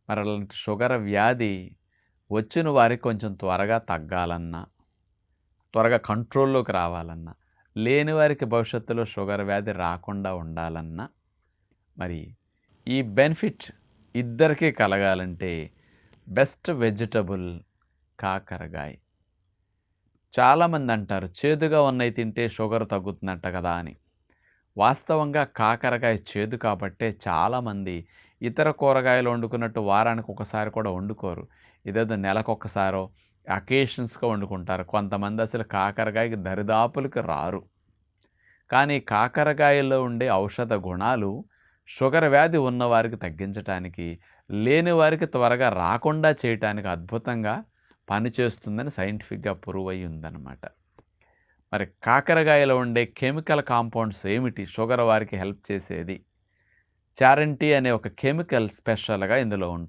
మరి అలాంటి షుగర్ వ్యాధి వచ్చిన వారికి కొంచెం త్వరగా తగ్గాలన్నా, త్వరగా కంట్రోల్లోకి రావాలన్నా, లేని వారికి భవిష్యత్తులో షుగర్ వ్యాధి రాకుండా ఉండాలన్నా, మరి ఈ బెనిఫిట్ ఇద్దరికీ కలగాలంటే బెస్ట్ వెజిటబుల్ కాకరకాయ. చాలామంది అంటారు చేదుగా ఉన్నవి తింటే షుగర్ తగ్గుతుందంట కదా అని. వాస్తవంగా కాకరకాయ చేదు కాబట్టే చాలామంది ఇతర కూరగాయలు వండుకున్నట్టు వారానికి ఒకసారి కూడా వండుకోరు. ఇదేదో నెలకొకసారో అకేషన్స్‌గా వండుకుంటారు. కొంతమంది అసలు కాకరకాయకి దరిదాపులకి రారు. కానీ కాకరకాయలో ఉండే ఔషధ గుణాలు షుగర్ వ్యాధి ఉన్నవారికి తగ్గించటానికి, లేని వారికి త్వరగా రాకుండా చేయటానికి అద్భుతంగా పనిచేస్తుందని సైంటిఫిక్‌గా ప్రూవ్ అయ్యి ఉందన్నమాట. మరి కాకరకాయలో ఉండే కెమికల్ కాంపౌండ్స్ ఏమిటి షుగర్ వారికి హెల్ప్ చేసేది? చారంటీ అనే ఒక కెమికల్ స్పెషల్‌గా ఇందులో ఉంటుంది.